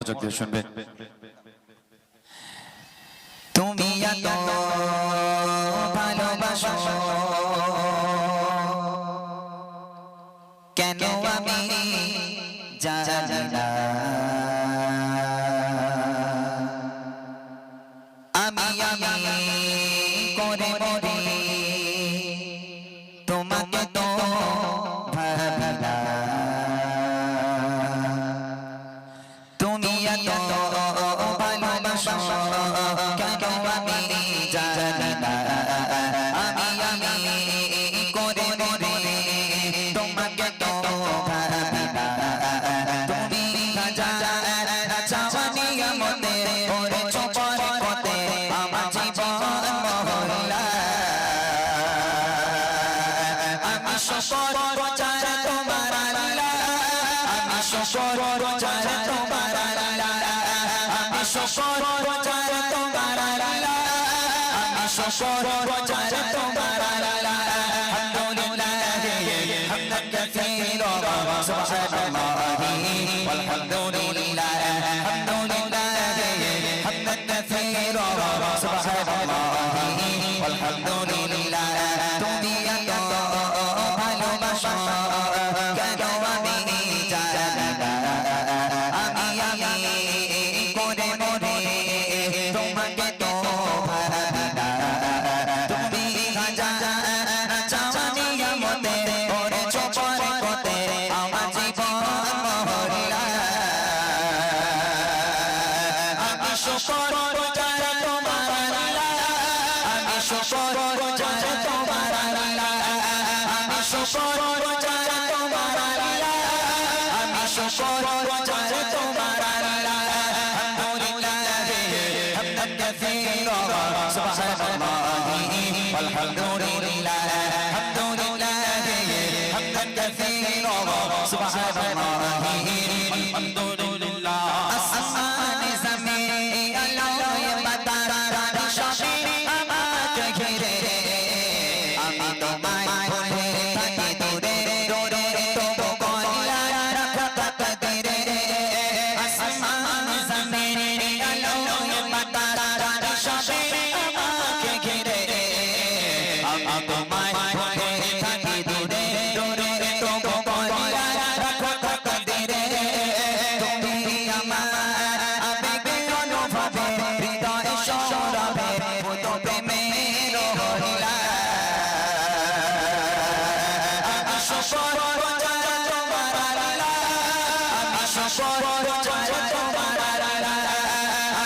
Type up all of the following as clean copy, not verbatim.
মনোযোগ দিয়ে শুনবেন। তুমি এত ভালোবাসো কেন আমি জানি না, আমি করে মরে তোমাকে তো ভাবি না। তুমি এত ভালোবাসো কেন আমি জানি না, আমি করে মরে তোমাকে তো ভাবি না। তুমি চাওয়ানি মনে ওরে চোপর পথে আমার জীবন মহল্লা, আমি শকর চাই তোমার আল্লাহ, আমি শকর চাই তোমার আল্লাহ, আমি শকর চাই তোমার আল্লাহ, আমি শকর চাই তোমার আল্লাহ। আলহামদুলিল্লাহ হামদান কাসীরা সুবহানাল্লাহি ওয়ালহামদুলিল্লাহ, আলহামদুলিল্লাহ হামদান কাসীরা সুবহানাল্লাহি ওয়ালহামদুলিল্লাহ। তুমি এত ভালোবাসো কেন আমি জানি না, আমি করে মরে তোমাকে তো ভাবি না। তুমি চাওয়ানি মতে ওরে চোপর পথে আমার জীবন মহল্লা, আমি শকর চাই তোমার আল্লাহ, আমি শকর চাই তোমার আল্লাহ, আমি শকর চাই তোমার আল্লাহ, আমি শকর চাই তোমার আল্লাহ। আলহামদুলিল্লাহ হামদান কাসীরা সুবহানাল্লাহি ওয়ালহামদুলিল্লাহ, আলহামদুলিল্লাহ হামদান কাসীরা সুবহানাল্লাহি ওয়ালহামদুলিল্লাহ। আসমানে জমিনে আলোয় বাতাস সবে আমাকে ঘিরে, আমি তোমায় ভুলে থাকি দূরে দূরে তবু কল্যাণ রাখা তাকদীরে। আসমানে জমিনে আলোয় বাতাস সবে আমাকে ঘিরে, আমি তোমায় ভুলে থাকি দূরে দূরে তবু কল্যাণ রাখা তাকদীরে। তুমি আমার আবেগে অনুভবে হৃদয় সৌরভে পুত প্রেমের হরিলা, আমি শকর চাই তোমার আল্লাহ, আমি শকর চাই তোমার আল্লাহ,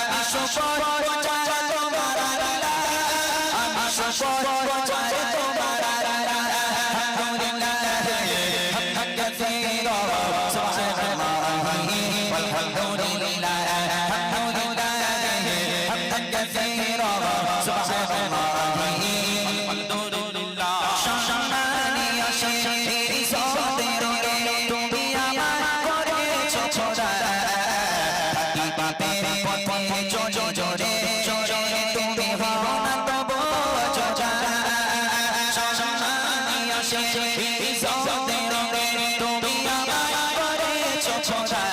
আমি শকর চাই তোমার আল্লাহ, আমি শকর চাই তোমার আল্লাহ। আলহামদুলিল্লাহ হামদান কাসীরা সুবহানাল্লাহি ওয়ালহামদুলিল্লাহ, আলহামদুলিল্লাহ হামদান কাসীরা সুবহানাল্লাহি ওয়ালহামদুলিল্লাহ। সম্মানীয় শের সতের তুমি আমার করেছো ছোড়া, থাকি পাপের পথে জোরে জোরে তুমি হও না তবু জোড়া। সম্মানীয় শের সতের তুমি আমার করেছো ছোড়া,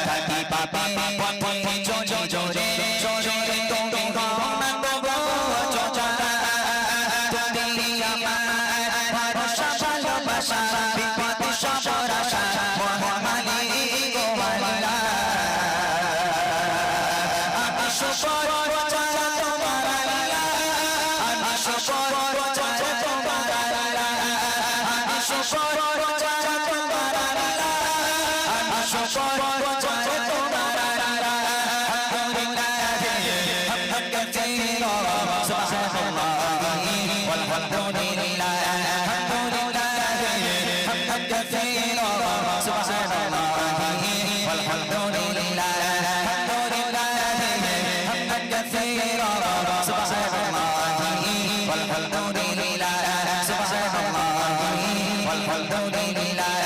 থাকি পাপের পথে জোরে জোরে তুমি হও না তবু জোড়া। তুমি আমার ভরসা ভালোবাসা বিপদ সবার আশা মহামালিক ও আল্লাহ, আমি শকর চাই তোমার আল্লাহ, আমি শকর চাই তোমার আল্লাহ, আমি শকর চাই তোমার আল্লাহ, আমি শকর চাই তোমার আল্লাহ। আলহামদুলিল্লাহ হামদান কাসীরা সুবহানাল্লাহি ওয়ালহামদুলিল্লাহ, আলহামদুলিল্লাহ হামদান কাসীরা সুবহানাল্লাহি ওয়ালহামদুলিল্লাহ, আলহামদুলিল্লাহ হামদান কাসীরা সুবহানাল্লাহি ওয়ালহামদুলিল্লাহ, সুবহানাল্লাহি ওয়ালহামদুলিল্লাহ।